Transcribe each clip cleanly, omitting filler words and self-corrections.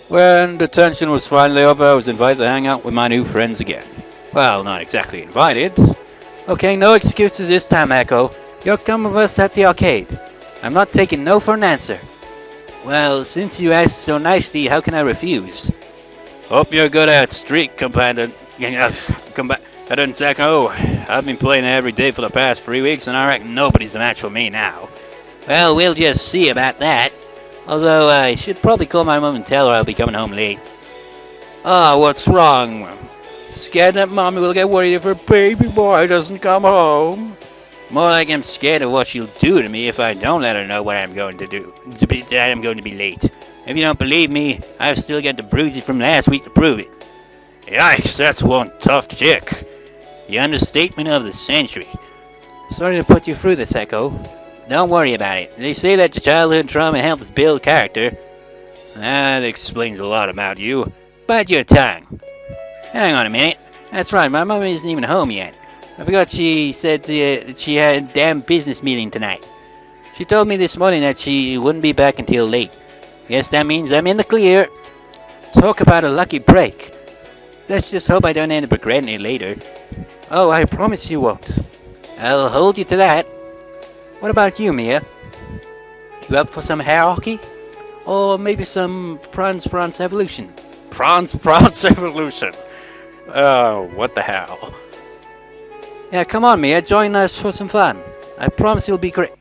When the tension was finally over, I was invited to hang out with my new friends again. Well, not exactly invited. Okay, no excuses this time, Echo. You're coming with us at the arcade. I'm not taking no for an answer. Well, since you asked so nicely, how can I refuse? Hope you're good at street companion. Combat Echo. I've been playing every day for the past 3 weeks, and I reckon nobody's a match for me now. Well, we'll just see about that. Although I should probably call my mum and tell her I'll be coming home late. Ah, what's wrong? Scared that mommy will get worried if her baby boy doesn't come home. More like I'm scared of what she'll do to me if I don't let her know what I'm going to do. That I'm going to be late. If you don't believe me, I've still got the bruises from last week to prove it. Yikes, that's one tough chick. The understatement of the century. Sorry to put you through this, Echo. Don't worry about it. They say that childhood trauma helps build character. That explains a lot about you. Bite your tongue. Hang on a minute. That's right, my mum isn't even home yet. I forgot she said that she had a damn business meeting tonight. She told me this morning that she wouldn't be back until late. Guess that means I'm in the clear. Talk about a lucky break. Let's just hope I don't end up regretting it later. Oh, I promise you won't. I'll hold you to that. What about you, Mia? You up for some hair hockey? Or maybe some Prawns Evolution? Prawns Evolution? Oh, what the hell? Yeah, come on, Mia, join us for some fun. I promise you'll be great.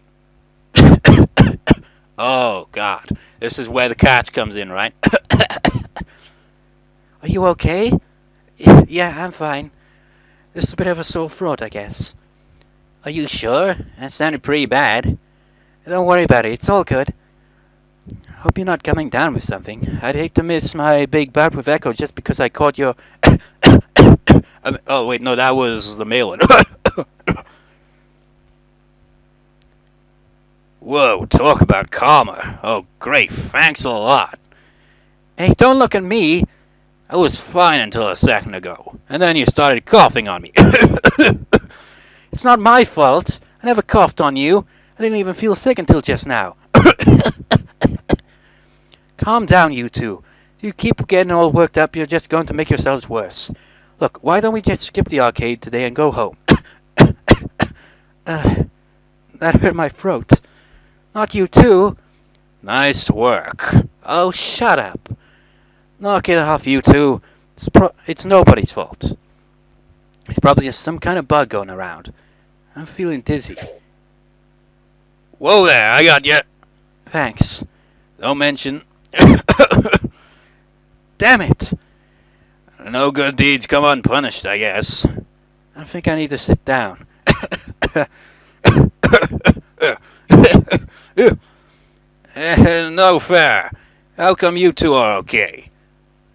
Oh, God. This is where the catch comes in, right? Are you okay? Yeah, I'm fine. Just a bit of a sore throat, I guess. Are you sure? That sounded pretty bad. Don't worry about it, it's all good. Hope you're not coming down with something. I'd hate to miss my big bout with Echo just because I caught your... oh, wait, no, that was the male one. Whoa, talk about karma. Oh, great, thanks a lot. Hey, don't look at me. I was fine until a second ago, and then you started coughing on me. It's not my fault. I never coughed on you. I didn't even feel sick until just now. Calm down, you two. If you keep getting all worked up, you're just going to make yourselves worse. Look, why don't we just skip the arcade today and go home? That hurt my throat. Not you too. Nice work. Oh, shut up. Knock it off, you two. It's nobody's fault. It's probably just some kind of bug going around. I'm feeling dizzy. Whoa there, I got you. Thanks. Don't mention. Damn it! No good deeds come unpunished, I guess. I think I need to sit down. No fair. How come you two are okay?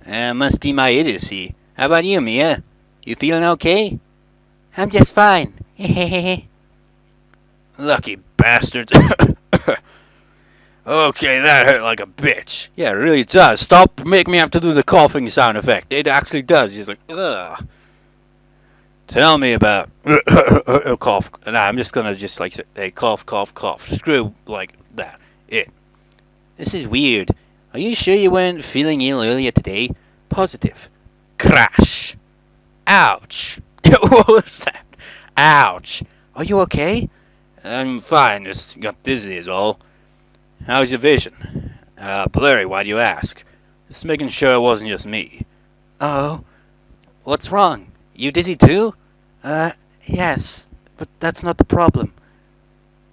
Must be my idiocy. How about you, Mia? You feeling okay? I'm just fine. Lucky bastards. Okay, that hurt like a bitch. Yeah, it really does. Stop making me have to do the coughing sound effect. It actually does. Just like, ugh. Tell me about cough. Nah, I'm just gonna just like say cough, cough, cough. Screw like that. It. This is weird. Are you sure you weren't feeling ill earlier today? Positive. Crash. Ouch. What was that? Ouch. Are you okay? I'm fine. Just got dizzy is all. How's your vision? Blurry, why do you ask? Just making sure it wasn't just me. Oh. What's wrong? You dizzy too? Yes. But that's not the problem.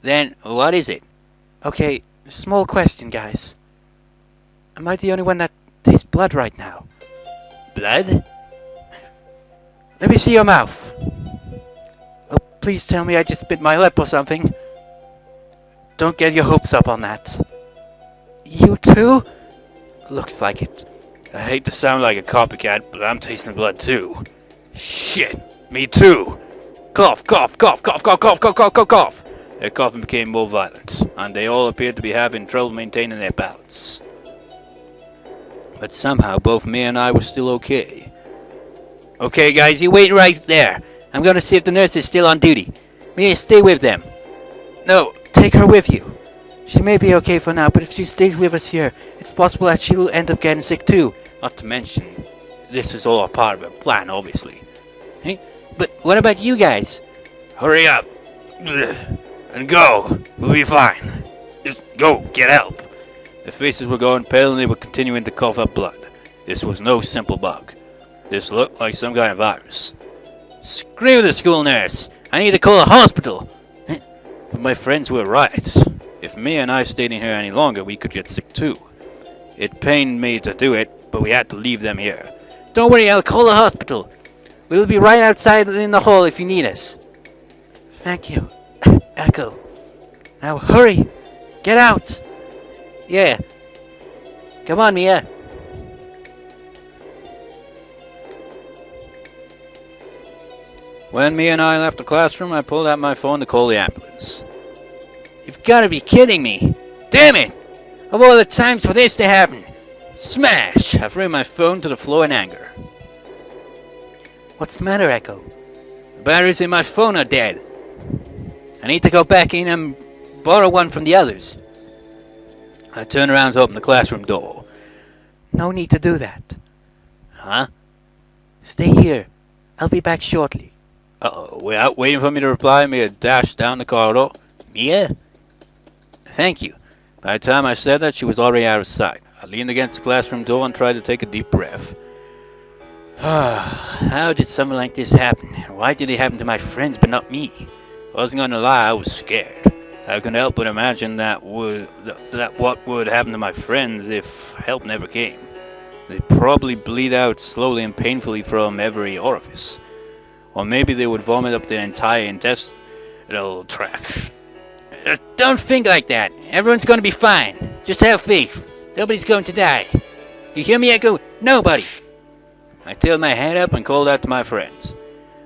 Then, what is it? Okay, small question, guys. Am I the only one that tastes blood right now? Blood? Let me see your mouth. Oh, please tell me I just bit my lip or something. Don't get your hopes up on that. You too? Looks like it. I hate to sound like a copycat, but I'm tasting blood too. Shit, me too. Cough, cough, cough, cough, cough, cough, cough, cough, cough, cough. Their coughing became more violent, and they all appeared to be having trouble maintaining their balance. But somehow both me and I were still okay. Okay, guys, you wait right there. I'm gonna see if the nurse is still on duty. Mia, stay with them. No, take her with you. She may be okay for now, but if she stays with us here, it's possible that she'll end up getting sick too. Not to mention, this is all a part of a plan, obviously. Hey, but what about you guys? Hurry up! And go! We'll be fine. Just go, get help. Their faces were going pale and they were continuing to cough up blood. This was no simple bug. This looked like some kind of virus. Screw the school nurse! I need to call a hospital! But my friends were right. If Mia and I stayed in here any longer, we could get sick too. It pained me to do it, but we had to leave them here. Don't worry, I'll call the hospital. We'll be right outside in the hall if you need us. Thank you, Echo. Now hurry! Get out! Yeah. Come on, Mia. When Mia and I left the classroom, I pulled out my phone to call the ambulance. You've got to be kidding me! Damn it! Of all the times for this to happen! Smash! I threw my phone to the floor in anger. What's the matter, Echo? The batteries in my phone are dead. I need to go back in and borrow one from the others. I turned around to open the classroom door. No need to do that. Huh? Stay here. I'll be back shortly. Uh-oh. Without waiting for me to reply, Mia dashed down the corridor. Mia? Thank you. By the time I said that, she was already out of sight. I leaned against the classroom door and tried to take a deep breath. How did something like this happen? Why did it happen to my friends but not me? I wasn't going to lie, I was scared. I couldn't help but imagine that what would happen to my friends if help never came. They'd probably bleed out slowly and painfully from every orifice. Or maybe they would vomit up their entire intestinal tract. Don't think like that. Everyone's going to be fine. Just have faith. Nobody's going to die. You hear me, Echo? Nobody. I tilted my head up and called out to my friends.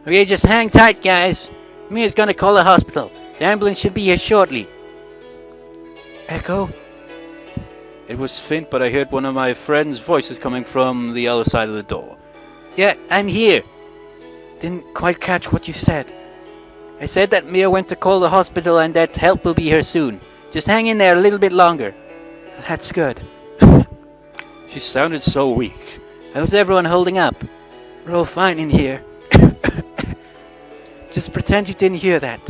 Okay, just hang tight, guys. Mia's going to call the hospital. The ambulance should be here shortly. Echo? It was faint, but I heard one of my friends' voices coming from the other side of the door. Yeah, I'm here. Didn't quite catch what you said. I said that Mia went to call the hospital and that help will be here soon. Just hang in there a little bit longer. That's good. She sounded so weak. How's everyone holding up? We're all fine in here. Just pretend you didn't hear that.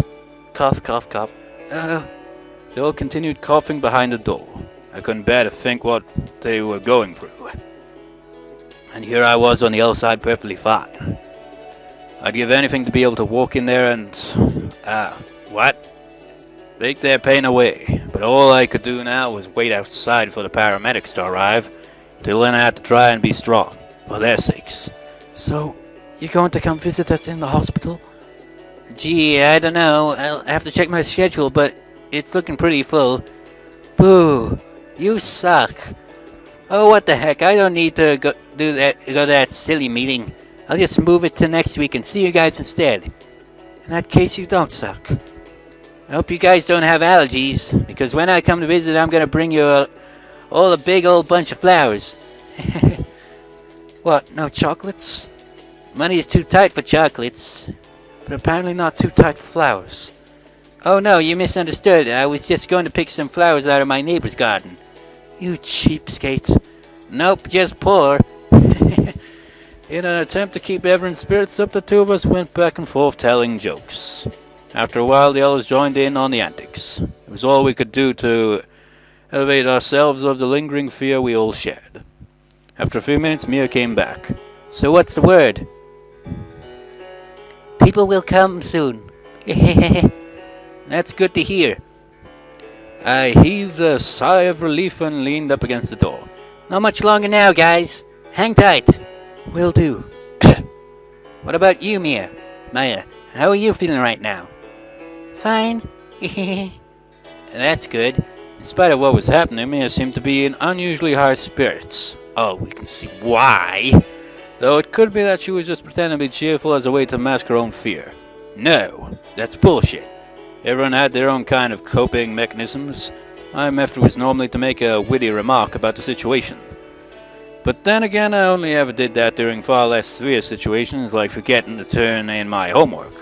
Cough, cough, cough. They all continued coughing behind the door. I couldn't bear to think what they were going through. And here I was on the other side perfectly fine. I'd give anything to be able to walk in there and... take their pain away. But all I could do now was wait outside for the paramedics to arrive. Till then I had to try and be strong, for their sakes. So, you're going to come visit us in the hospital? Gee, I don't know. I'll have to check my schedule, but it's looking pretty full. Boo! You suck. Oh, what the heck? I don't need to go to that silly meeting. I'll just move it to next week and see you guys instead. In that case, you don't suck. I hope you guys don't have allergies, because when I come to visit, I'm gonna bring you all a big old bunch of flowers. What, no chocolates? Money is too tight for chocolates, but apparently not too tight for flowers. Oh no, you misunderstood. I was just going to pick some flowers out of my neighbor's garden. You cheapskate. Nope, just poor. In an attempt to keep everyone's spirits up, the two of us went back and forth telling jokes. After a while, the others joined in on the antics. It was all we could do to elevate ourselves of the lingering fear we all shared. After a few minutes, Mia came back. So what's the word? People will come soon. That's good to hear. I heaved a sigh of relief and leaned up against the door. Not much longer now, guys. Hang tight. Will do. What about you, Mia? Maya, how are you feeling right now? Fine. That's good. In spite of what was happening, Mia seemed to be in unusually high spirits. Oh, we can see why. Though it could be that she was just pretending to be cheerful as a way to mask her own fear. No, that's bullshit. Everyone had their own kind of coping mechanisms. My method was normally to make a witty remark about the situation. But then again, I only ever did that during far less severe situations, like forgetting to turn in my homework.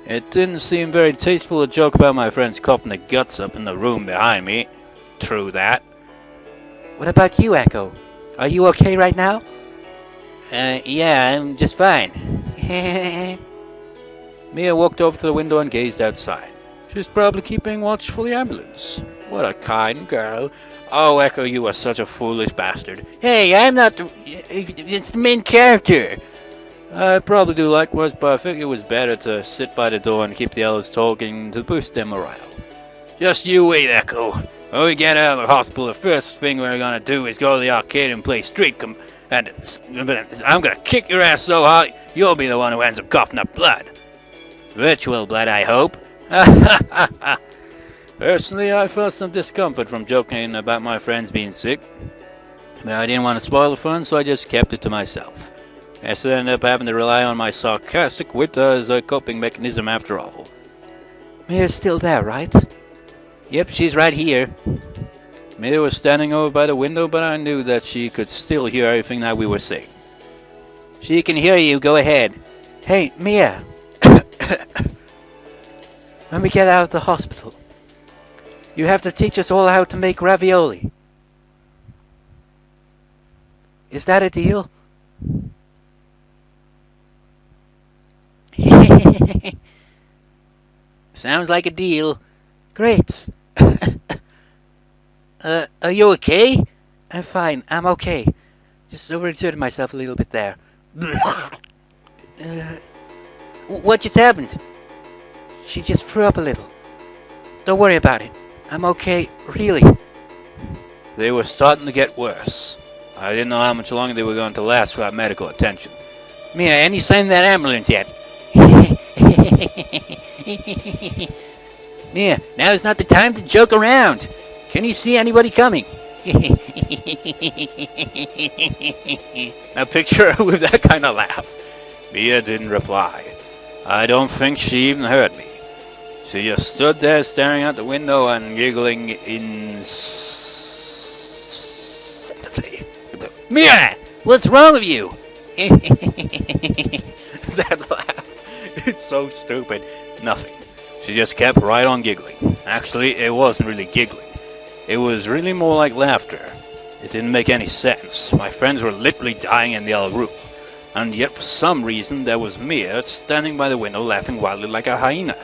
It didn't seem very tasteful to joke about my friend's coughing the guts up in the room behind me. True that. What about you, Echo? Are you okay right now? Yeah, I'm just fine. Mia walked over to the window and gazed outside. She's probably keeping watch for the ambulance. What a kind girl. Oh, Echo, you are such a foolish bastard. Hey, I'm not the... It's the main character. I probably do likewise, but I think it was better to sit by the door and keep the others talking to boost their morale. Just you wait, Echo. When we get out of the hospital, the first thing we're gonna do is go to the arcade and play and I'm gonna kick your ass so hard, you'll be the one who ends up coughing up blood. Virtual blood, I hope. Personally, I felt some discomfort from joking about my friends being sick, but I didn't want to spoil the fun, so I just kept it to myself. I still ended up having to rely on my sarcastic wit as a coping mechanism after all. Mia's still there, right? Yep, she's right here. Mia was standing over by the window, but I knew that she could still hear everything that we were saying. She can hear you, go ahead. Hey, Mia. When we get out of the hospital, you have to teach us all how to make ravioli. Is that a deal? Sounds like a deal. Great. Are you okay? I'm fine. I'm okay. Just overexerted myself a little bit there. What just happened? She just threw up a little. Don't worry about it. I'm okay, really. They were starting to get worse. I didn't know how much longer they were going to last without medical attention. Mia, any sign of that ambulance yet? Mia, now is not the time to joke around. Can you see anybody coming? Now picture her with that kind of laugh. Mia didn't reply. I don't think she even heard me. She just stood there staring out the window and giggling incessantly. Mia! What's wrong with you? That laugh. It's so stupid. Nothing. She just kept right on giggling. Actually, it wasn't really giggling. It was really more like laughter. It didn't make any sense. My friends were literally dying in the other room. And yet for some reason there was Mia standing by the window laughing wildly like a hyena.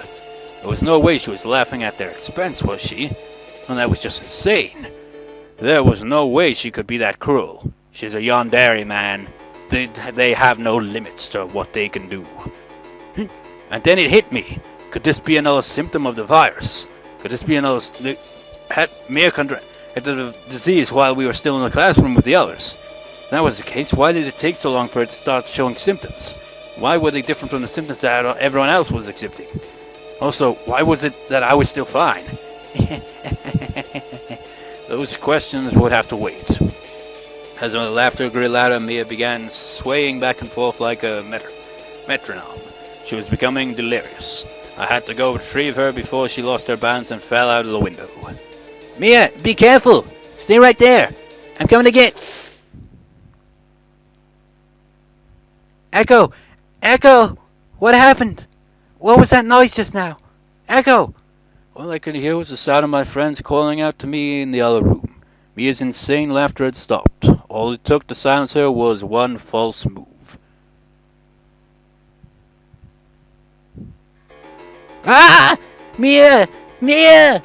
There was no way she was laughing at their expense, was she? And that was just insane. There was no way she could be that cruel. She's a Yandere, man. They have no limits to what they can do. And then it hit me. Could this be another symptom of the virus? Could this be another... Had Mia contracted the disease while we were still in the classroom with the others? If that was the case, why did it take so long for her to start showing symptoms? Why were they different from the symptoms that everyone else was exhibiting? Also, why was it that I was still fine? Those questions would have to wait. As the laughter grew louder, Mia began swaying back and forth like a metronome. She was becoming delirious. I had to go retrieve her before she lost her balance and fell out of the window. Mia, be careful! Stay right there! I'm coming to get... Echo! Echo! What happened? What was that noise just now? Echo! All I could hear was the sound of my friends calling out to me in the other room. Mia's insane laughter had stopped. All it took to silence her was one false move. Ah! Mia! Mia!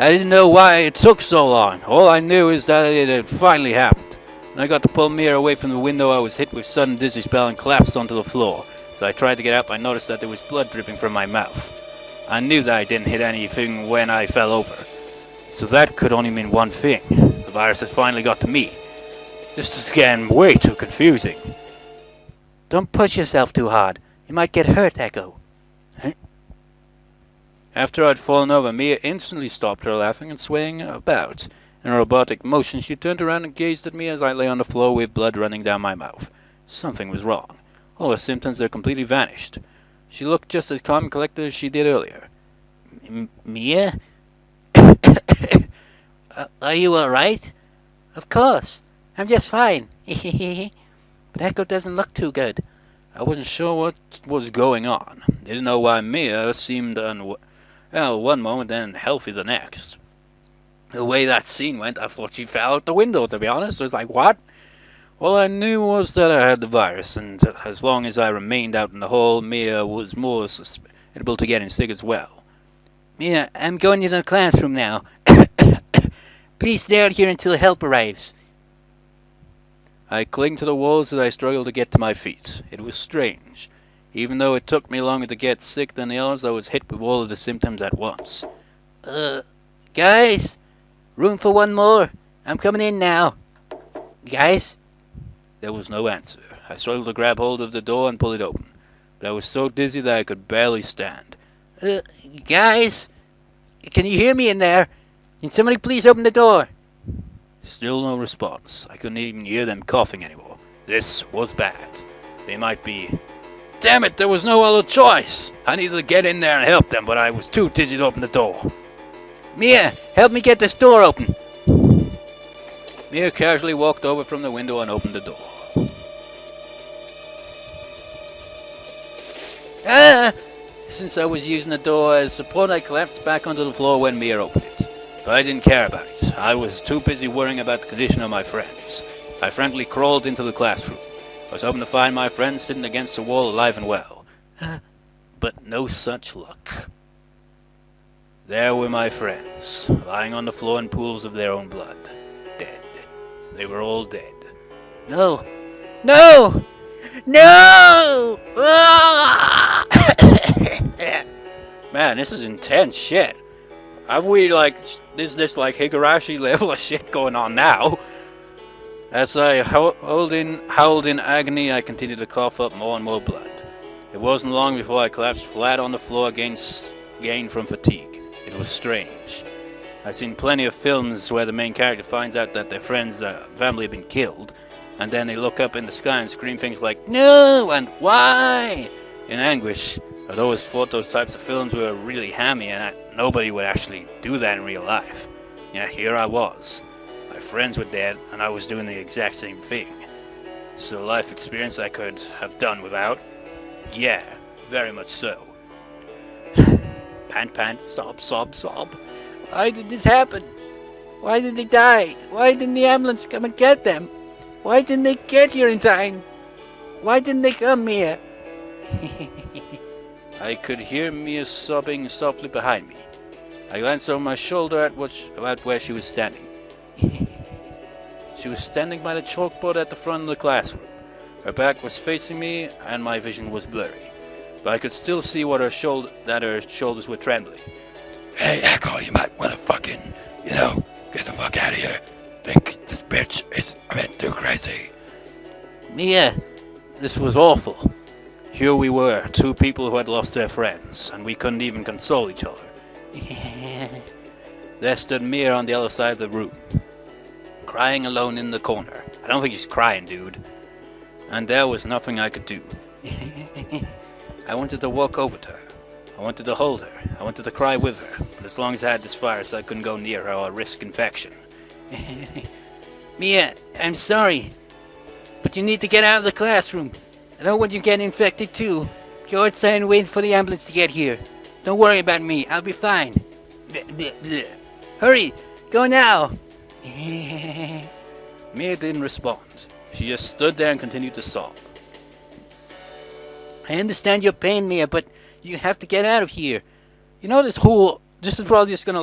I didn't know why it took so long. All I knew is that it had finally happened. When I got to pull Mia away from the window, I was hit with sudden dizzy spell and collapsed onto the floor. As I tried to get up, I noticed that there was blood dripping from my mouth. I knew that I didn't hit anything when I fell over. So that could only mean one thing. The virus had finally got to me. This is getting way too confusing. Don't push yourself too hard. You might get hurt, Echo. After I'd fallen over, Mia instantly stopped her laughing and swaying about. In a robotic motion, she turned around and gazed at me as I lay on the floor with blood running down my mouth. Something was wrong. All her symptoms had completely vanished. She looked just as calm and collected as she did earlier. Mia? Are you alright? Of course. I'm just fine. But Echo doesn't look too good. I wasn't sure what was going on. Didn't know why Mia seemed well one moment and healthy the next. The way that scene went, I thought she fell out the window, to be honest. I was like, what? All I knew was that I had the virus, and as long as I remained out in the hall, Mia was more susceptible to getting sick as well. Mia, I'm going to the classroom now. Please stay out here until help arrives. I clung to the walls as I struggled to get to my feet. It was strange. Even though it took me longer to get sick than the others, I was hit with all of the symptoms at once. Guys? Room for one more. I'm coming in now. Guys? There was no answer. I struggled to grab hold of the door and pull it open, but I was so dizzy that I could barely stand. Guys? Can you hear me in there? Can somebody please open the door? Still no response. I couldn't even hear them coughing anymore. This was bad. They might be... Damn it, there was no other choice! I needed to get in there and help them, but I was too dizzy to open the door. Mia, help me get this door open. Mia casually walked over from the window and opened the door. Since I was using the door as support, I collapsed back onto the floor when Mia opened it. But I didn't care about it. I was too busy worrying about the condition of my friends. I frankly crawled into the classroom. I was hoping to find my friends sitting against the wall alive and well. But no such luck. There were my friends, lying on the floor in pools of their own blood. Dead. They were all dead. No! No! No! Man, this is intense shit. Have we, is this like Higurashi level of shit going on now? As I howled in agony, I continued to cough up more and more blood. It wasn't long before I collapsed flat on the floor again from fatigue. It was strange. I've seen plenty of films where the main character finds out that their friends' family have been killed, and then they look up in the sky and scream things like, "No!" and "Why?" in anguish. I'd always thought those types of films were really hammy and that nobody would actually do that in real life. Yeah, here I was. My friends were dead, and I was doing the exact same thing. It's a life experience I could have done without. Yeah, very much so. Pant, pant, sob, sob, sob. Why did this happen? Why did they die? Why didn't the ambulance come and get them? Why didn't they get here in time? Why didn't they come here? I could hear Mia sobbing softly behind me. I glanced over my shoulder at where she was standing. She was standing by the chalkboard at the front of the classroom. Her back was facing me, and my vision was blurry. But I could still see her shoulders were trembling. Hey, Echo, you might want to fucking, get the fuck out of here. Think this bitch is a bit too crazy. Mia, this was awful. Here we were, two people who had lost their friends, and we couldn't even console each other. There stood Mia on the other side of the room, crying alone in the corner. I don't think she's crying, dude. And there was nothing I could do. I wanted to walk over to her. I wanted to hold her. I wanted to cry with her. But as long as I had this virus, I couldn't go near her or risk infection. Mia, I'm sorry, but you need to get out of the classroom. I don't want you getting infected too. Go outside and wait for the ambulance to get here. Don't worry about me. I'll be fine. Hurry! Go now! Mia didn't respond. She just stood there and continued to sob. I understand your pain, Mia, but you have to get out of here. You know this is probably just gonna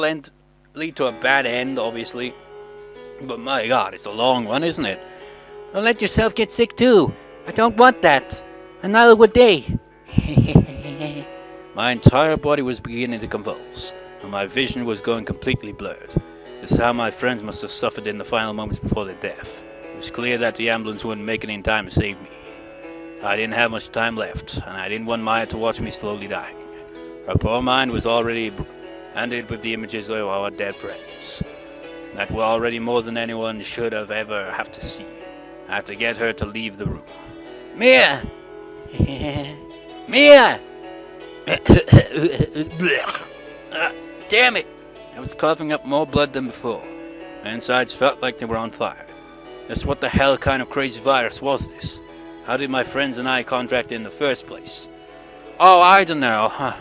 lead to a bad end, obviously. But my god, it's a long one, isn't it? Don't let yourself get sick too. I don't want that. And neither would they. My entire body was beginning to convulse, and my vision was going completely blurred. This is how my friends must have suffered in the final moments before their death. It was clear that the ambulance wouldn't make it in time to save me. I didn't have much time left, and I didn't want Maya to watch me slowly dying. Her poor mind was already branded with the images of our dead friends, that were already more than anyone should have ever have to see. I had to get her to leave the room. Mia! Mia! Damn it! I was coughing up more blood than before. My insides felt like they were on fire. Just what the hell kind of crazy virus was this? How did my friends and I contract in the first place? Oh, I don't know.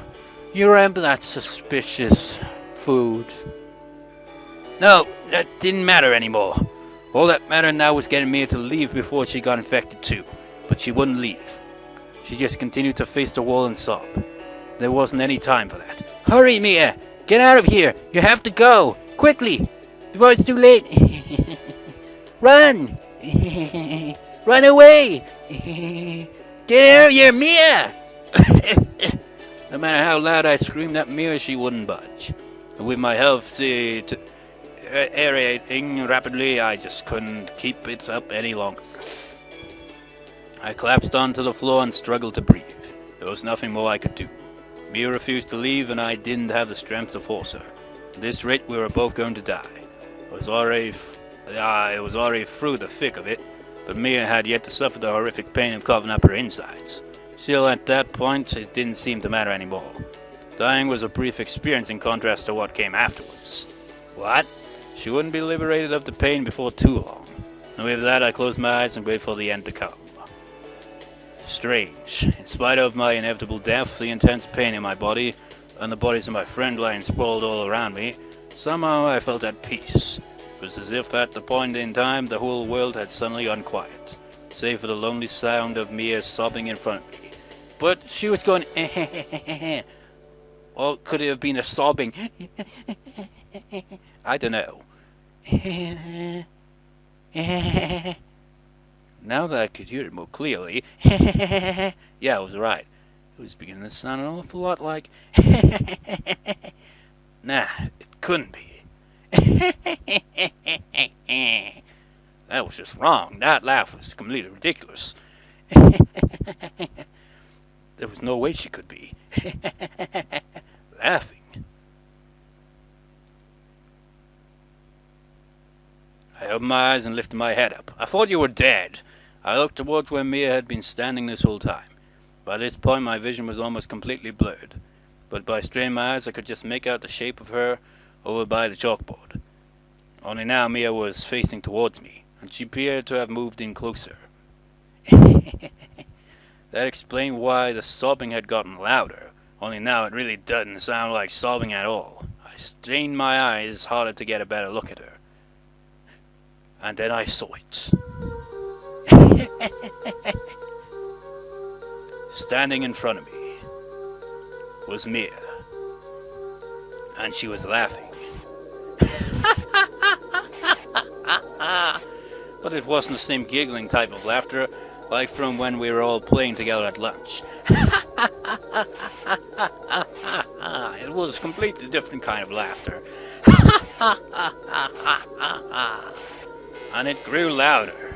You remember that suspicious food? No, that didn't matter anymore. All that mattered now was getting Mia to leave before she got infected too. But she wouldn't leave. She just continued to face the wall and sob. There wasn't any time for that. Hurry, Mia! Get out of here! You have to go! Quickly! Before it's too late! Run! Run away! Get out of here, Mia! No matter how loud I screamed at Mia, she wouldn't budge. And with my health deteriorating rapidly, I just couldn't keep it up any longer. I collapsed onto the floor and struggled to breathe. There was nothing more I could do. Mia refused to leave, and I didn't have the strength to force her. At this rate, we were both going to die. I was already through the thick of it, but Mia had yet to suffer the horrific pain of coughing up her insides. Still, at that point, it didn't seem to matter anymore. Dying was a brief experience in contrast to what came afterwards. What? She wouldn't be liberated of the pain before too long. And with that, I closed my eyes and waited for the end to come. Strange. In spite of my inevitable death, the intense pain in my body, and the bodies of my friend lying sprawled all around me, somehow I felt at peace. It was as if at the point in time the whole world had suddenly gone quiet, save for the lonely sound of Mia sobbing in front of me. But she was going or could it have been a sobbing? I don't know. Now that I could hear it more clearly, yeah, I was right. It was beginning to sound an awful lot like nah, it couldn't be. That was just wrong. That laugh was completely ridiculous. There was no way she could be laughing. I opened my eyes and lifted my head up. I thought you were dead. I looked towards where Mia had been standing this whole time. By this point my vision was almost completely blurred, but by straining my eyes I could just make out the shape of her over by the chalkboard. Only now Mia was facing towards me, and she appeared to have moved in closer. That explained why the sobbing had gotten louder, only now it really doesn't sound like sobbing at all. I strained my eyes harder to get a better look at her. And then I saw it. Standing in front of me was Mia, and she was laughing. But it wasn't the same giggling type of laughter like from when we were all playing together at lunch. It was a completely different kind of laughter. And it grew louder.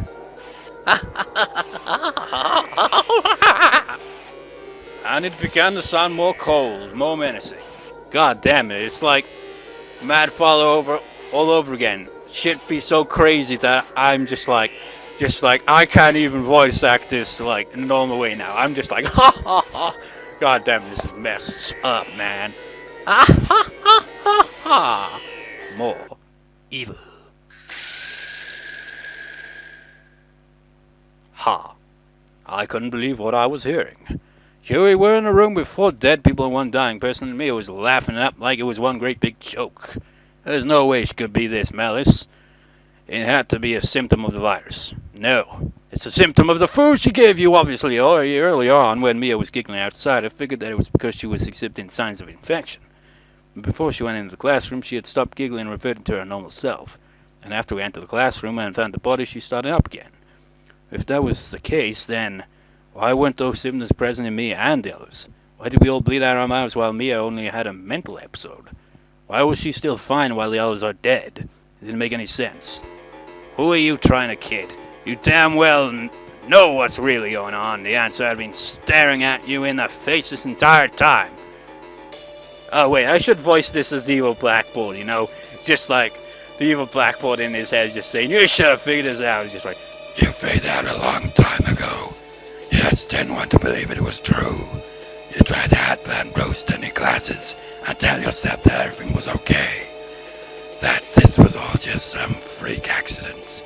And it began to sound more cold, more menacing. God damn it, it's like Mad Follow all over again. Shit be so crazy that I'm just like I can't even voice act this like in a normal way now. I'm just like ha ha ha. God damn, this is messed up, man. Ha ha ha ha ha. More evil. Ha. I couldn't believe what I was hearing. Here we were in a room with 4 dead people and 1 dying person, and Mia was laughing it up like it was one great big joke. There's no way she could be this malice. It had to be a symptom of the virus. No, it's a symptom of the food she gave you, obviously. Earlier on, when Mia was giggling outside, I figured that it was because she was exhibiting signs of infection. Before she went into the classroom, she had stopped giggling and reverted to her normal self. And after we entered the classroom and found the body, she started up again. If that was the case, then why weren't those symptoms present in Mia and the others? Why did we all bleed out our mouths while Mia only had a mental episode? Why was she still fine while the others are dead? It didn't make any sense. Who are you trying to kid? You damn well know what's really going on. The answer had been staring at you in the face this entire time. Oh wait, I should voice this as the evil blackboard, you know? Just like the evil blackboard in his head is just saying, you should have figured this out. It's just like, You figured out a long time ago. You just didn't want to believe it was true. You tried to headband roast in your classes and tell yourself that everything was okay. That this was all just some freak accident.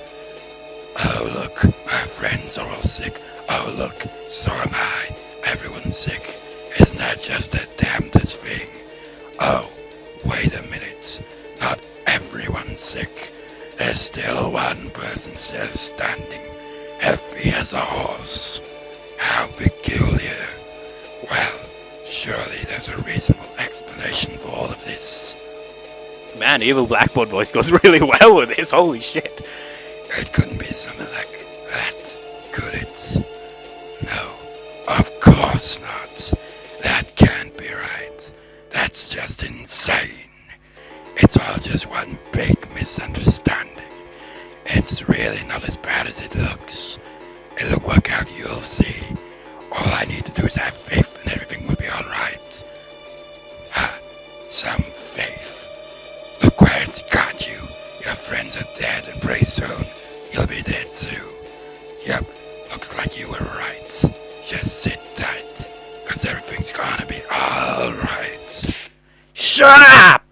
Oh look, my friends are all sick. Oh look, so am I. Everyone's sick. Isn't that just the damnedest thing? Oh, wait a minute. Not everyone's sick. There's still one person still standing, healthy as a horse. How peculiar. Well, surely there's a reasonable explanation for all of this. Man, the evil Blackboard voice goes really well with this. Holy shit. It couldn't be something like that, could it? No, of course not. That can't be right. That's just insane. It's all just one big misunderstanding. It's really not as bad as it looks. It'll work out, you'll see. All I need to do is have faith and everything will be alright. Ha, some faith. Look where it's got you. Your friends are dead and pretty soon you'll be dead too. Yep, looks like you were right. Just sit tight, cause everything's gonna be alright. Shut up!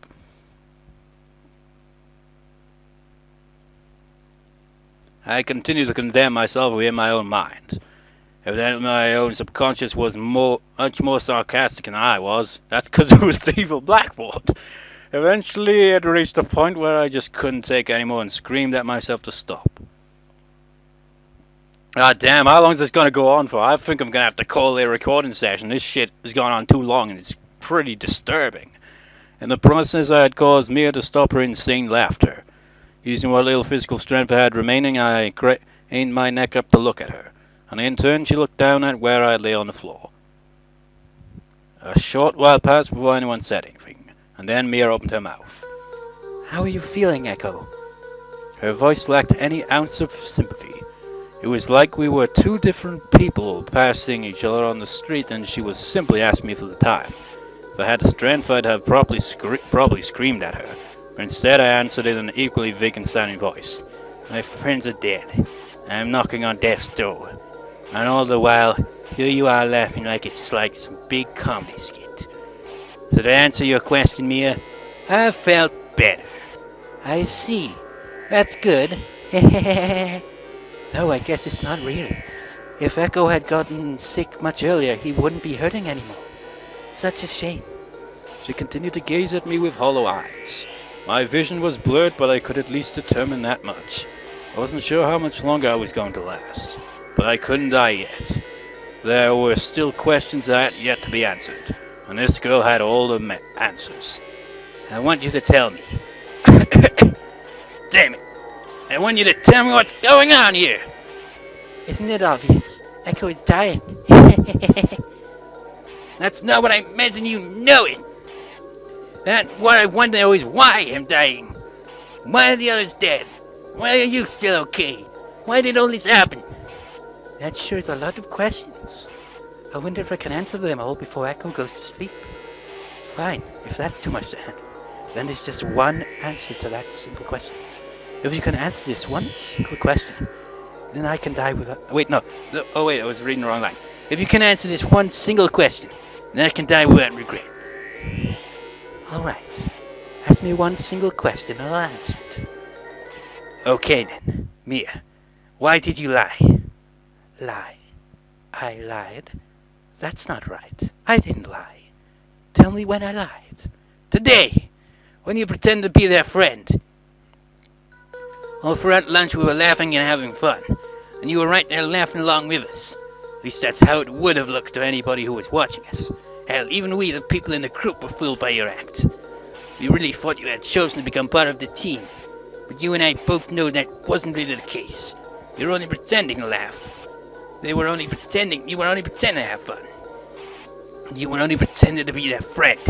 I continue to condemn myself within my own mind. Evidently my own subconscious was much more sarcastic than I was. That's because it was the evil Blackboard. Eventually it reached a point where I just couldn't take anymore and screamed at myself to stop. God damn, how long is this gonna go on for? I think I'm gonna have to call a recording session. This shit has gone on too long and it's pretty disturbing. In the process I had caused Mia to stop her insane laughter. Using what little physical strength I had remaining, I craned my neck up to look at her, and in turn she looked down at where I lay on the floor. A short while passed before anyone said anything, and then Mia opened her mouth. How are you feeling, Echo? Her voice lacked any ounce of sympathy. It was like we were two different people passing each other on the street, and she was simply asking me for the time. If I had the strength, I'd have probably screamed at her. But instead, I answered in an equally vacant-sounding voice. My friends are dead. I'm knocking on death's door. And all the while, here you are laughing like it's like some big comedy skit. So to answer your question, Mia, I felt better. I see. That's good. No, I guess it's not really. If Echo had gotten sick much earlier, he wouldn't be hurting anymore. Such a shame. She continued to gaze at me with hollow eyes. My vision was blurred, but I could at least determine that much. I wasn't sure how much longer I was going to last, but I couldn't die yet. There were still questions that had yet to be answered, and this girl had all the answers. I want you to tell me. Damn it! I want you to tell me what's going on here! Isn't it obvious? Echo is dying. That's not what I meant, and you know it! What I want to know is why I'm dying. Why are the others dead? Why are you still okay? Why did all this happen? That sure is a lot of questions. I wonder if I can answer them all before Echo goes to sleep. Fine, if that's too much to handle, then there's just one answer to that simple question. If you can answer this one single question, then I can die without... Wait, no. Oh wait, I was reading the wrong line. If you can answer this one single question, then I can die without regret. Alright. Ask me one single question, I'll answer it. Okay then, Mia. Why did you lie? Lie? I lied? That's not right. I didn't lie. Tell me when I lied. Today, when you pretended to be their friend. Over at lunch we were laughing and having fun, and you were right there laughing along with us. At least that's how it would have looked to anybody who was watching us. Hell, even we, the people in the group, were fooled by your act. We really thought you had chosen to become part of the team, but you and I both know that wasn't really the case. You were only pretending to laugh. You were only pretending to have fun. You were only pretending to be their friend,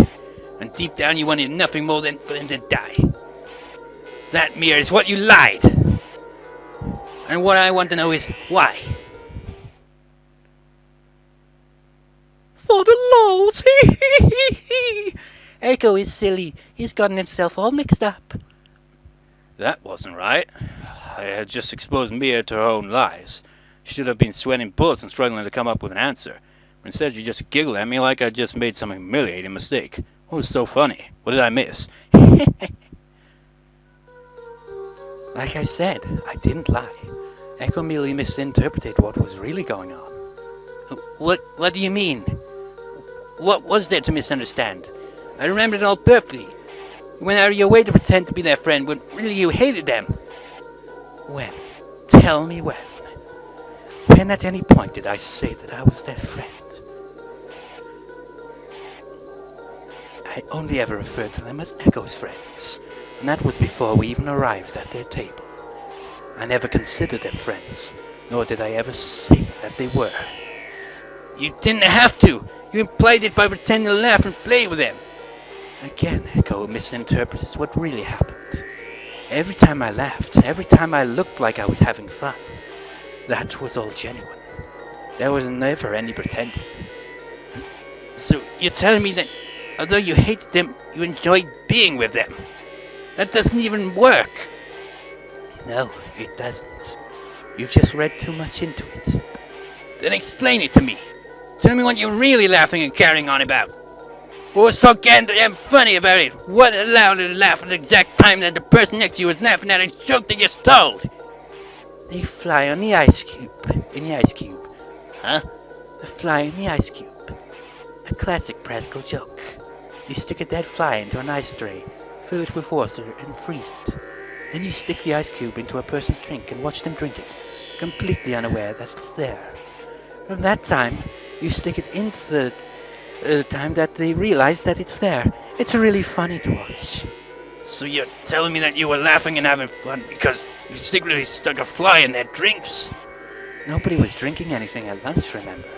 and deep down you wanted nothing more than for them to die. That, Mia, is what you lied. And what I want to know is why. For the lulz, Echo is silly. He's gotten himself all mixed up. That wasn't right. I had just exposed Mia to her own lies. She should have been sweating bullets and struggling to come up with an answer. Instead, she just giggled at me like I just made some humiliating mistake. What was so funny? What did I miss? Like I said, I didn't lie. Echo merely misinterpreted what was really going on. What do you mean? What was there to misunderstand? I remember it all perfectly. You went out of your way to pretend to be their friend when really you hated them. When? Tell me when. When at any point did I say that I was their friend? I only ever referred to them as Echo's friends, and that was before we even arrived at their table. I never considered them friends, nor did I ever say that they were. You didn't have to! You implied it by pretending to laugh and play with them! Again, Echo misinterprets what really happened. Every time I laughed, every time I looked like I was having fun, that was all genuine. There was never any pretending. So you're telling me that although you hated them, you enjoyed being with them? That doesn't even work! No, it doesn't. You've just read too much into it. Then explain it to me. Tell me what you're really laughing and carrying on about. What was so goddamn funny about it? What allowed you to laugh at the exact time that the person next to you was laughing at a joke they just told? They fly on the ice cube. In the ice cube. Huh? The fly in the ice cube. A classic practical joke. You stick a dead fly into an ice tray, fill it with water, and freeze it. Then you stick the ice cube into a person's drink and watch them drink it, completely unaware that it's there. From that time, you stick it into the time that they realize that it's there. It's really funny to watch. So you're telling me that you were laughing and having fun because you secretly stuck a fly in their drinks? Nobody was drinking anything at lunch, remember?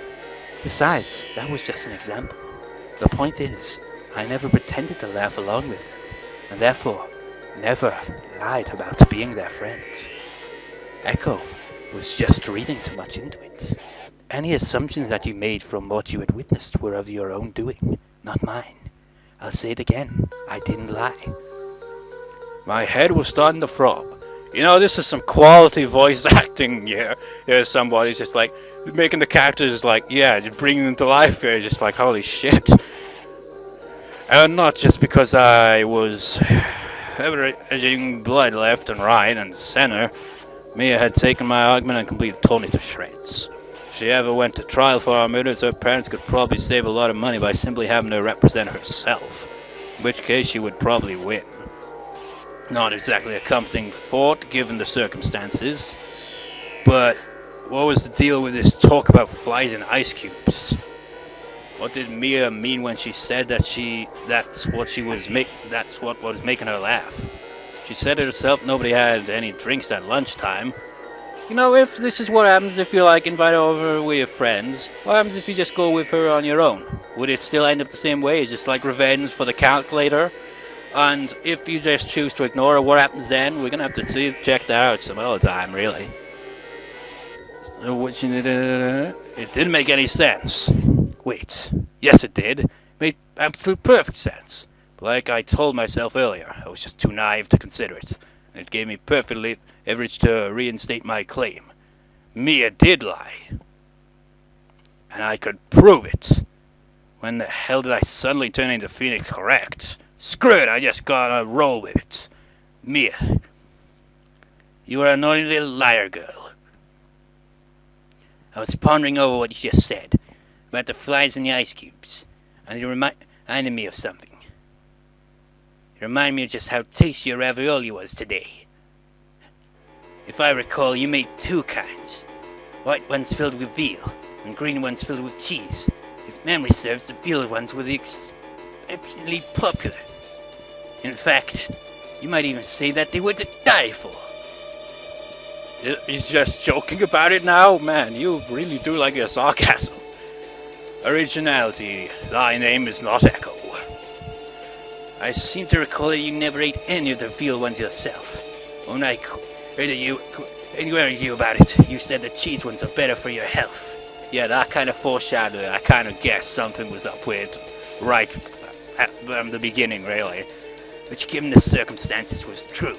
Besides, that was just an example. The point is, I never pretended to laugh along with them, and therefore never lied about being their friend. Echo was just reading too much into it. Any assumptions that you made from what you had witnessed were of your own doing, not mine. I'll say it again, I didn't lie. My head was starting to throb. You know, this is some quality voice acting here. Here's somebody's just like, making the characters like, yeah, just bringing them to life here, just like, holy shit. And not just because I was hemorrhaging blood left and right and center. Mia had taken my argument and completely torn it to shreds. If she ever went to trial for our murders, her parents could probably save a lot of money by simply having her represent herself. In which case she would probably win. Not exactly a comforting thought, given the circumstances. But what was the deal with this talk about flies and ice cubes? What did Mia mean when she said that that's what was making her laugh? She said it herself, nobody had any drinks at lunchtime. You know, if this is what happens if you invite her over with your friends, what happens if you just go with her on your own? Would it still end up the same way? It's just like revenge for the calculator? And if you just choose to ignore her, what happens then? We're gonna have to check that out some other time, really. It didn't make any sense. Wait, yes it did. It made absolute perfect sense. But like I told myself earlier, I was just too naive to consider it. And it gave me perfect leverage to reinstate my claim. Mia did lie. And I could prove it. When the hell did I suddenly turn into Phoenix correct? Screw it, I just gotta roll with it. Mia, you are a naughty little liar girl. I was pondering over what you just said about the flies and the ice cubes, and it reminded me of something. It reminded me of just how tasty your ravioli was today. If I recall, you made two kinds. White ones filled with veal, and green ones filled with cheese. If memory serves, the veal ones were exceptionally popular. In fact, you might even say that they were to die for. He's just joking about it now? Man, you really do like your sarcasm. Originality, thy name is not Echo. I seem to recall that you never ate any of the veal ones yourself. When I heard you about it, you said the cheese ones are better for your health. Yeah, that kind of foreshadowed. I kind of guessed something was up with right at the beginning, really. Which, given the circumstances, was true.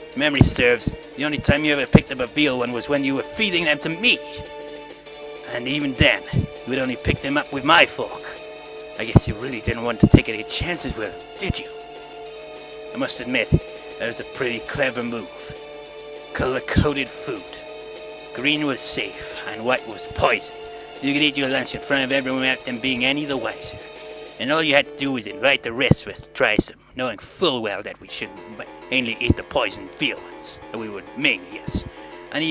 If memory serves, the only time you ever picked up a veal one was when you were feeding them to me. And even then, you would only pick them up with my fork. I guess you really didn't want to take any chances with them, did you? I must admit, that was a pretty clever move. Color-coded food. Green was safe, and white was poison. You could eat your lunch in front of everyone without them being any the wiser. And all you had to do was invite the rest of us to try some, knowing full well that we should mainly eat the poisoned field ones, that we would mainly, yes. And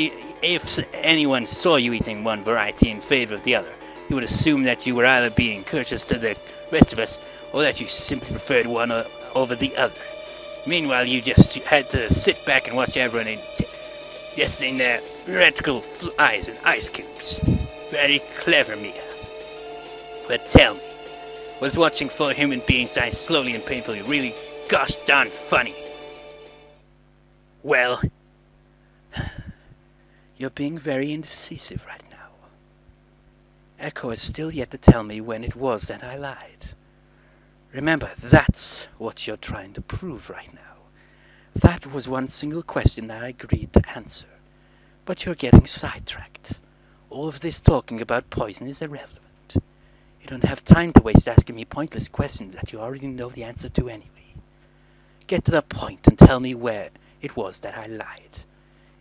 if anyone saw you eating one variety in favor of the other, you would assume that you were either being courteous to the rest of us, or that you simply preferred one over the other. Meanwhile, you just had to sit back and watch everyone ingesting their reticle flies and ice cubes. Very clever, Mia. But tell me, was watching four human beings die slowly and painfully really gosh darn funny? Well, You're being very indecisive right now. Echo is still yet to tell me when it was that I lied. Remember, that's what you're trying to prove right now. That was one single question that I agreed to answer. But you're getting sidetracked. All of this talking about poison is irrelevant. You don't have time to waste asking me pointless questions that you already know the answer to anyway. Get to the point and tell me where it was that I lied.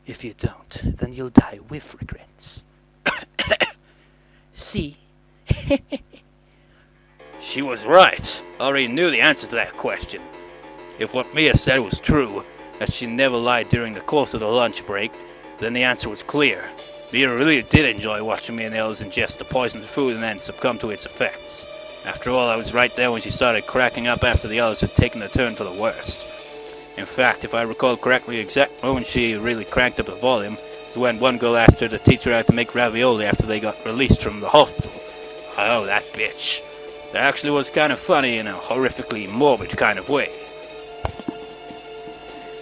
If you don't, then you'll die with regrets. See? she was right. I already knew the answer to that question. If what Mia said was true, that she never lied during the course of the lunch break, then the answer was clear. Mia really did enjoy watching me and the others ingest the poisoned food and then succumb to its effects. After all, I was right there when she started cracking up after the others had taken a turn for the worst. In fact, if I recall correctly, the exact moment she really cranked up the volume is when one girl asked her to teach her how to make ravioli after they got released from the hospital. Oh, that bitch. That actually was kind of funny in a horrifically morbid kind of way.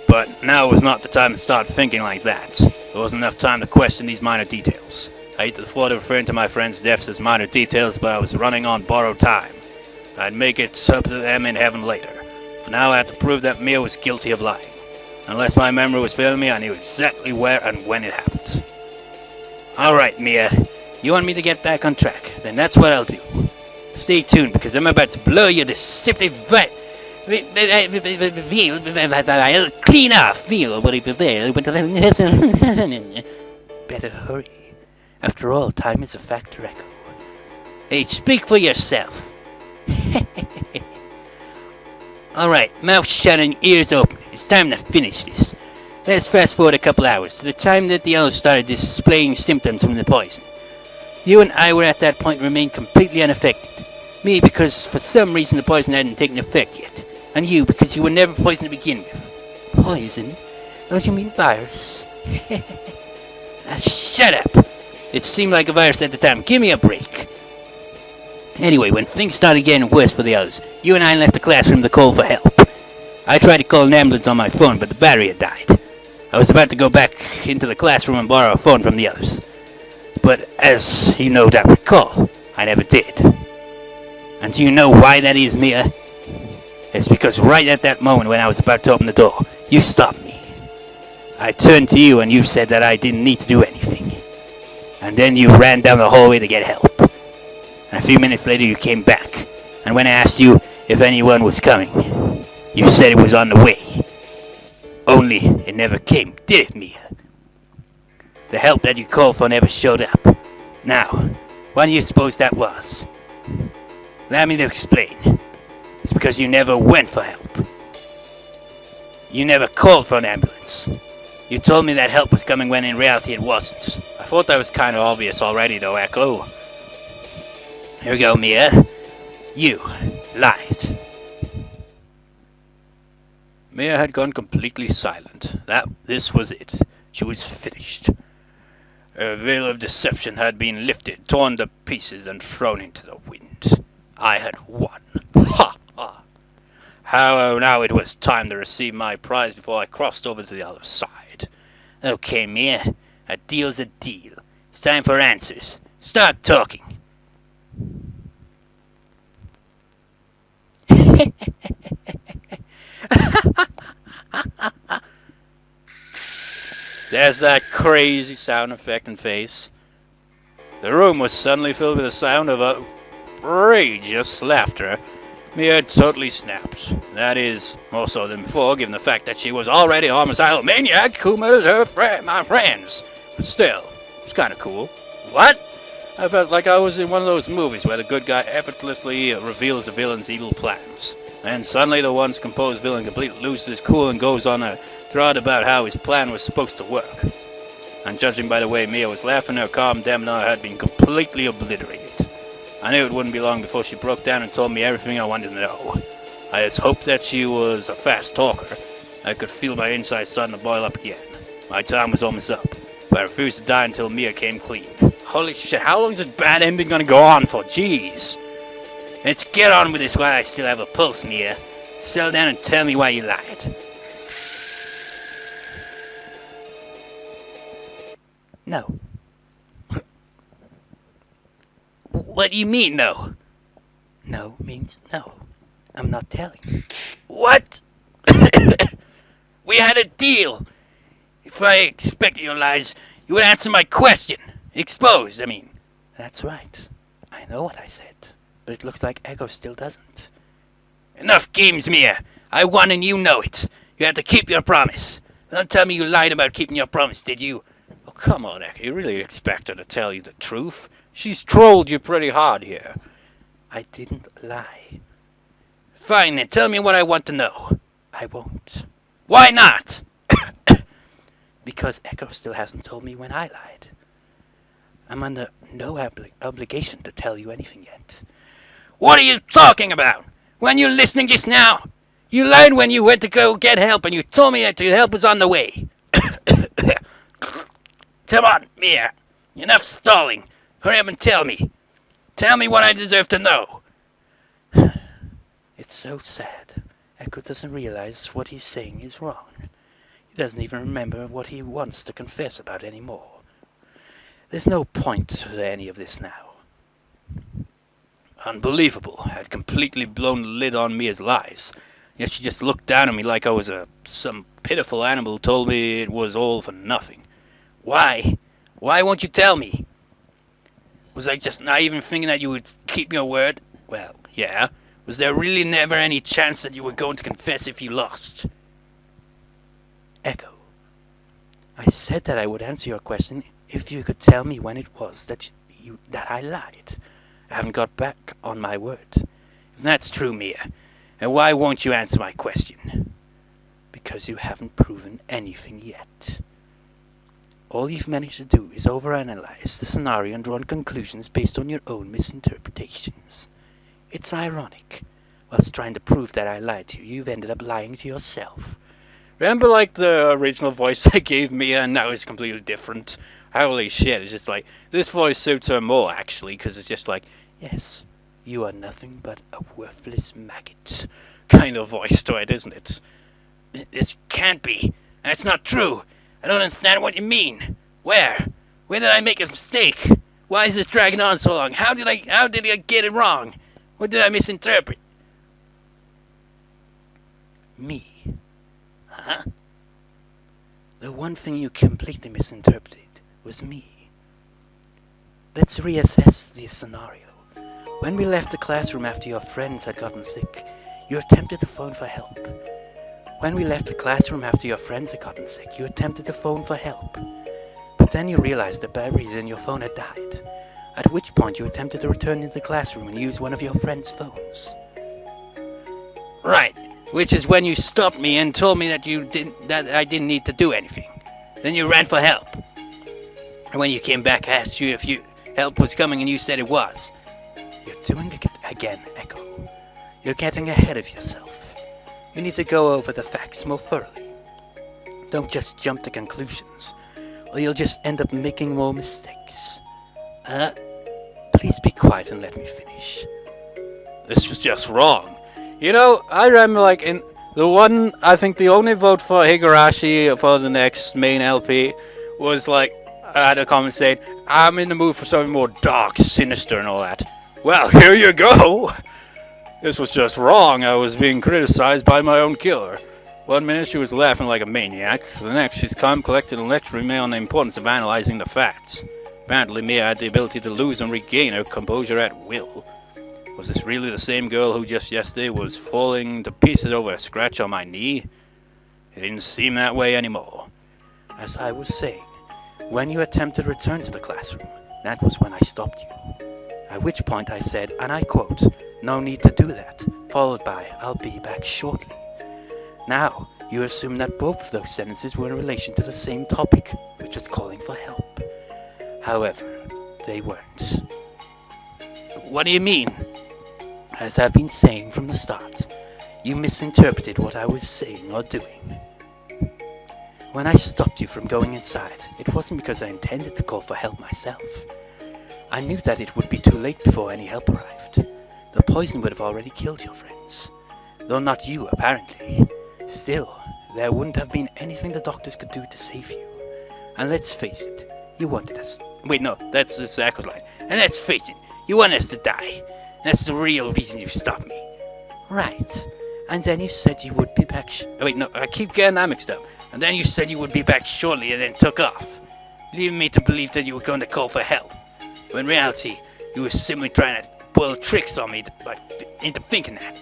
But now was not the time to start thinking like that. There wasn't enough time to question these minor details. I hate the thought of referring to my friend's deaths as minor details, but I was running on borrowed time. I'd make it up to them in heaven later. For now, I had to prove that Mia was guilty of lying. Unless my memory was failing me, I knew exactly where and when it happened. Alright, Mia. You want me to get back on track? Then that's what I'll do. Stay tuned, because I'm about to blow your deceptive veil. I'll clean off veil, whatever there. Better hurry. After all, time is a factor, Echo. Hey, speak for yourself. Alright, mouth shut and ears open. It's time to finish this. Let's fast forward a couple hours to the time that the others started displaying symptoms from the poison. You and I were at that point remained completely unaffected. Me because for some reason the poison hadn't taken effect yet. And you because you were never poisoned to begin with. Poison? Don't you mean virus? Shut up! It seemed like a virus at the time. Give me a break. Anyway, when things started getting worse for the others, you and I left the classroom to call for help. I tried to call an ambulance on my phone, but the battery had died. I was about to go back into the classroom and borrow a phone from the others. But as you no doubt recall, I never did. And do you know why that is, Mia? It's because right at that moment when I was about to open the door, you stopped me. I turned to you and you said that I didn't need to do anything. And then you ran down the hallway to get help. And a few minutes later you came back, and when I asked you if anyone was coming, you said it was on the way. Only it never came, did it, Mia? The help that you called for never showed up. Now, why do you suppose that was? Allow me to explain. It's because you never went for help. You never called for an ambulance. You told me that help was coming when in reality it wasn't. I thought that was kind of obvious already though, Echo. Here we go, Mia. You lied. Mia had gone completely silent. This was it. She was finished. Her veil of deception had been lifted, torn to pieces, and thrown into the wind. I had won. Ha ha! How now it was time to receive my prize before I crossed over to the other side. Okay, Mia. A deal's a deal. It's time for answers. Start talking. There's that crazy sound effect and face. The room was suddenly filled with the sound of outrageous laughter. Mia totally snapped. That is, more so than before, given the fact that she was already a homicidal maniac who murdered my friends. But still, it was kind of cool. What? I felt like I was in one of those movies where the good guy effortlessly reveals the villain's evil plans. And suddenly the once composed villain completely loses his cool and goes on a draught about how his plan was supposed to work. And judging by the way Mia was laughing, her calm demeanor had been completely obliterated. I knew it wouldn't be long before she broke down and told me everything I wanted to know. I just hoped that she was a fast talker. I could feel my insides starting to boil up again. My time was almost up, but I refused to die until Mia came clean. Holy shit, how long is this bad ending gonna go on for? Jeez. Let's get on with this while I still have a pulse, Mia. Settle down and tell me why you lied. No. What do you mean, no? No means no. I'm not telling. What? We had a deal. If I expected your lies, you would answer my question. Exposed, I mean. That's right. I know what I said, but it looks like Echo still doesn't. Enough games, Mia. I won and you know it. You had to keep your promise. Don't tell me you lied about keeping your promise, did you? Oh, come on, Echo. You really expect her to tell you the truth? She's trolled you pretty hard here. I didn't lie. Fine, then. Tell me what I want to know. I won't. Why not? Because Echo still hasn't told me when I lied. I'm under no obligation to tell you anything yet. What are you talking about? When you're listening just now? You lied when you went to go get help and you told me that your help was on the way. Come on, Mia. Enough stalling. Hurry up and tell me. Tell me what I deserve to know. It's so sad. Echo doesn't realize what he's saying is wrong. He doesn't even remember what he wants to confess about anymore. There's no point to any of this now. Unbelievable. I had completely blown the lid on Mia's lies. Yet she just looked down at me like I was some pitiful animal who told me it was all for nothing. Why? Why won't you tell me? Was I just naive in thinking that you would keep your word? Well, yeah. Was there really never any chance that you were going to confess if you lost? Echo, I said that I would answer your question if you could tell me when it was that I lied. I haven't got back on my word. If that's true, Mia, and why won't you answer my question? Because you haven't proven anything yet. All you've managed to do is overanalyze the scenario and draw conclusions based on your own misinterpretations. It's ironic. Whilst trying to prove that I lied to you, you've ended up lying to yourself. Remember, like, the original voice I gave Mia, and now it's completely different? Holy shit, it's just like, this voice suits her more, actually, because it's just like, yes, you are nothing but a worthless maggot. Kind of voice to it, isn't it? This can't be. That's not true. I don't understand what you mean. Where? Where did I make a mistake? Why is this dragging on so long? How did I get it wrong? What did I misinterpret? Me. Huh? The one thing you completely misinterpreted was me. Let's reassess the scenario. When we left the classroom after your friends had gotten sick, you attempted to phone for help. When we left the classroom after your friends had gotten sick, you attempted to phone for help. But then you realized the batteries in your phone had died, at which point you attempted to return into the classroom and use one of your friend's phones. Right, which is when you stopped me and told me that I didn't need to do anything. Then you ran for help. And when you came back, I asked you if help was coming and you said it was. You're doing it again, Echo. You're getting ahead of yourself. You need to go over the facts more thoroughly. Don't just jump to conclusions, or you'll just end up making more mistakes. Please be quiet and let me finish. This was just wrong. You know, I remember, like, in I think the only vote for Higurashi for the next main LP was, like, I had a comment saying, I'm in the mood for something more dark, sinister, and all that. Well, here you go! This was just wrong. I was being criticized by my own killer. 1 minute she was laughing like a maniac. The next she's calm, collected, and lecturing me on the importance of analyzing the facts. Apparently Mia had the ability to lose and regain her composure at will. Was this really the same girl who just yesterday was falling to pieces over a scratch on my knee? It didn't seem that way anymore. As I was saying, when you attempted to return to the classroom, That was when I stopped you. At which point I said, and I quote, "No need to do that," followed by, "I'll be back shortly." Now, you assume that both of those sentences were in relation to the same topic, which was calling for help. However, they weren't. What do you mean? As I've been saying from the start, you misinterpreted what I was saying or doing. When I stopped you from going inside, it wasn't because I intended to call for help myself. I knew that it would be too late before any help arrived. The poison would have already killed your friends. Though not you, apparently. Still, there wouldn't have been anything the doctors could do to save you. And let's face it, you wanted us... Wait, no, that's Echo's line. And let's face it, you want us to die. That's the real reason you stopped me. Right. And then you said you would be back Wait, no, I keep getting that mixed up. And then you said you would be back shortly and then took off, leaving me to believe that you were going to call for help. When in reality, you were simply trying to pull tricks on me into thinking that.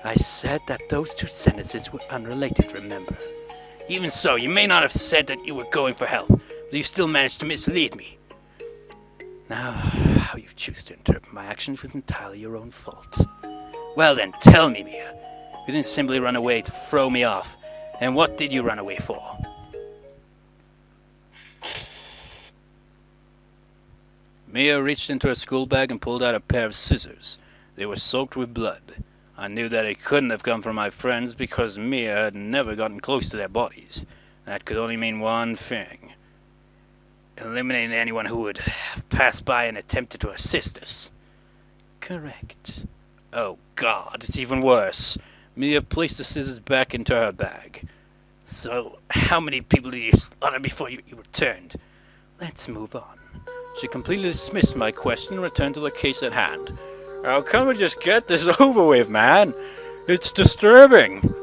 I said that those two sentences were unrelated, remember? Even so, you may not have said that you were going for help, but you still managed to mislead me. Now, how you choose to interpret my actions was entirely your own fault. Well then, tell me, Mia. You didn't simply run away to throw me off. And what did you run away for? Mia reached into her school bag and pulled out a pair of scissors. They were soaked with blood. I knew that it couldn't have come from my friends because Mia had never gotten close to their bodies. That could only mean one thing. Eliminating anyone who would have passed by and attempted to assist us. Correct. Oh God, it's even worse. Mia placed the scissors back into her bag. So, how many people did you slaughter before you returned? Let's move on. She completely dismissed my question and returned to the case at hand. How come we just get this over with, man? It's disturbing.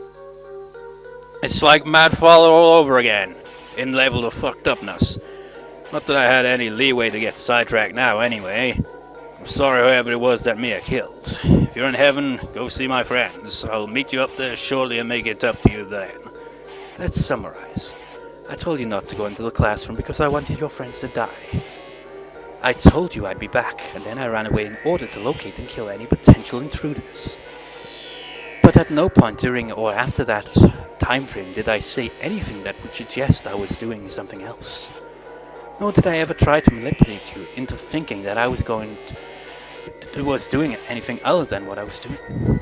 It's like Mad Father all over again, in level of fucked upness. Not that I had any leeway to get sidetracked now, anyway. I'm sorry whoever it was that Mia killed. If you're in heaven, go see my friends. I'll meet you up there shortly and make it up to you then. Let's summarize. I told you not to go into the classroom because I wanted your friends to die. I told you I'd be back, and then I ran away in order to locate and kill any potential intruders. But at no point during or after that time frame did I say anything that would suggest I was doing something else. Nor did I ever try to manipulate you into thinking that I was doing anything other than what I was doing.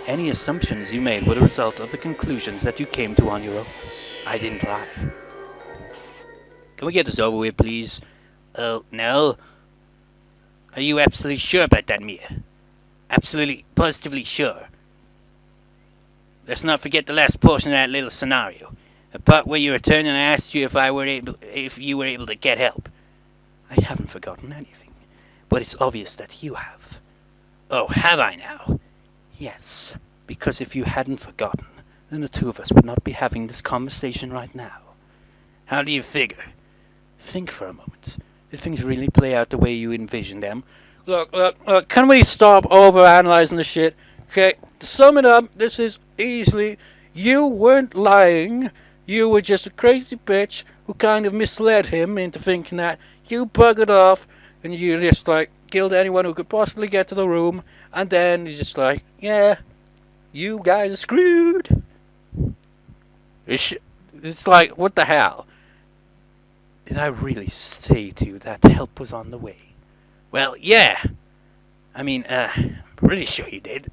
Any assumptions you made were the result of the conclusions that you came to on your own. I didn't lie. Can we get this over with, please? Oh, no? Are you absolutely sure about that, Mia? Absolutely, positively sure? Let's not forget the last portion of that little scenario. The part where you returned and I asked you if you were able to get help. I haven't forgotten anything, but it's obvious that you have. Oh, have I now? Yes, because if you hadn't forgotten, then the two of us would not be having this conversation right now. How do you figure? Think for a moment. Did things really play out the way you envisioned them? Look, can we stop over-analyzing the shit? Okay, to sum it up, this is easily, you weren't lying. You were just a crazy bitch who kind of misled him into thinking that you buggered off and you just, killed anyone who could possibly get to the room, and then you're just yeah, you guys are screwed. It's like, what the hell? Did I really say to you that help was on the way? Well, yeah. I mean, I'm pretty sure you did.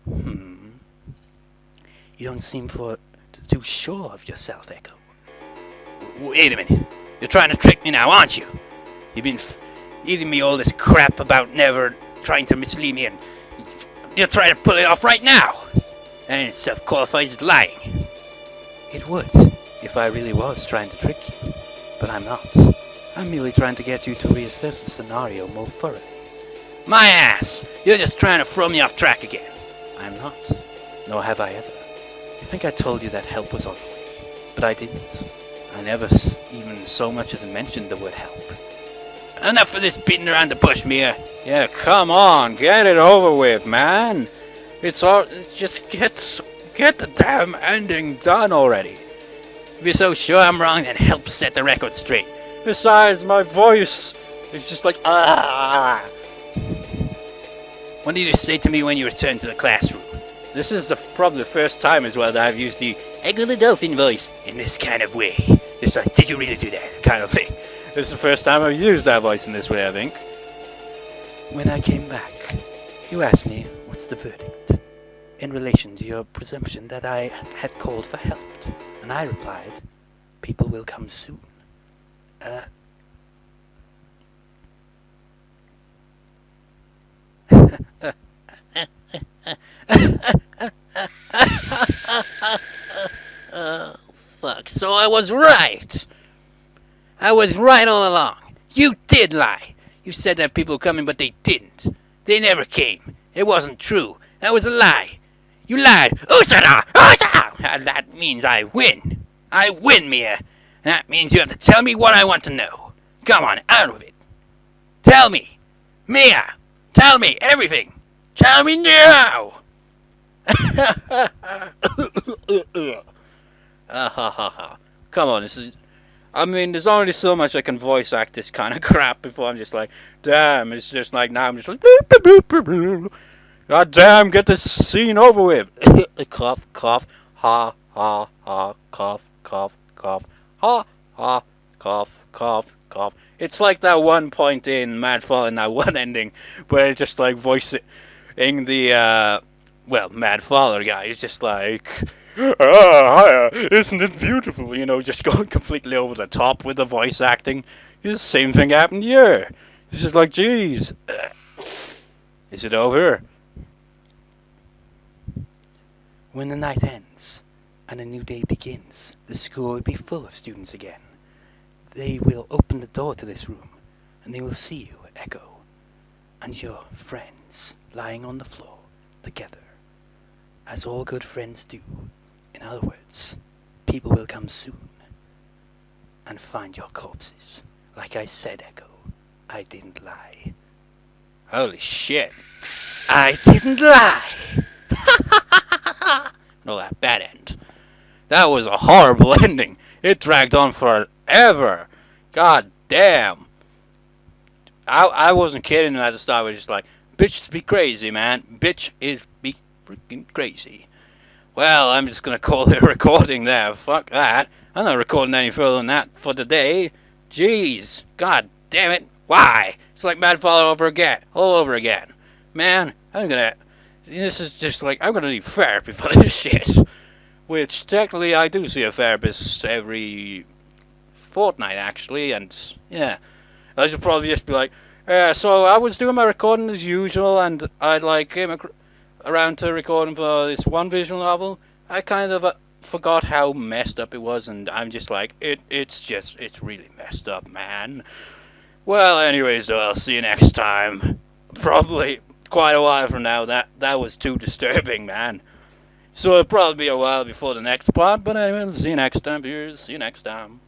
You don't seem too sure of yourself, Echo. Wait a minute. You're trying to trick me now, aren't you? You've been eating me all this crap about never trying to mislead me, and you're trying to pull it off right now. And it self-qualifies as lying. It would, if I really was trying to trick you. But I'm not. I'm merely trying to get you to reassess the scenario more thoroughly. My ass! You're just trying to throw me off track again. I'm not. Nor have I ever. You think I told you that help was on the way, but I didn't. I never even so much as mentioned the word help. Enough of this beating around the bush, Mia. Yeah, come on, get it over with, man. It's just get the damn ending done already. If you're so sure I'm wrong, then help set the record straight. Besides, my voice is just like, ah. What did you say to me when you returned to the classroom? This is probably the first time as well that I've used the Echo the Dolphin voice in this kind of way. It's like, did you really do that kind of thing? This is the first time I've used that voice in this way, I think. When I came back, you asked me, what's the verdict? In relation to your presumption that I had called for help. And I replied, people will come soon. Fuck, so I was right. I was right all along. You did lie. You said that people were coming, but they didn't. They never came. It wasn't true. That was a lie. You lied. Usara! Usara! That means I win. I win, Mia. That means you have to tell me what I want to know. Come on, out of it. Tell me. Mia, tell me everything. Tell me now. Come on, this is... I mean, there's only so much I can voice act this kind of crap before I'm just like, damn, it's just like, now I'm just like, god damn, get this scene over with. Cough, cough, ha, ha, ha, cough, cough, cough, ha, ha, cough, cough, cough. It's like that one point in Madfall in that one ending where it's just like voicing the, Madfaller guy is just like, ah, isn't it beautiful? You know, just going completely over the top with the voice acting. The same thing happened here. It's just like, jeez. Is it over? When the night ends and a new day begins, the school will be full of students again. They will open the door to this room, and they will see you, Echo, and your friends lying on the floor together, as all good friends do. In other words, people will come soon and find your corpses. Like I said, Echo, I didn't lie. Holy shit. I didn't lie. No, that bad end. That was a horrible ending. It dragged on forever. God damn. I wasn't kidding at the start. I was just like, bitch be crazy, man. Bitch is be freaking crazy. Well, I'm just gonna call it a recording there. Fuck that. I'm not recording any further than that for today. Jeez. God damn it. Why? It's like Madfall all over again. Man, this is just like, I'm gonna need therapy for this shit. Which, technically, I do see a therapist every fortnight, actually, and, yeah. I should probably just be like, so I was doing my recording as usual, and I, came around to recording for this one visual novel. I kind of forgot how messed up it was, and I'm just like, it's really messed up, man. Well, anyways, though, I'll see you next time. Probably quite a while from now. That was too disturbing, man. So it'll probably be a while before the next part, but anyway, see you next time, viewers. See you next time.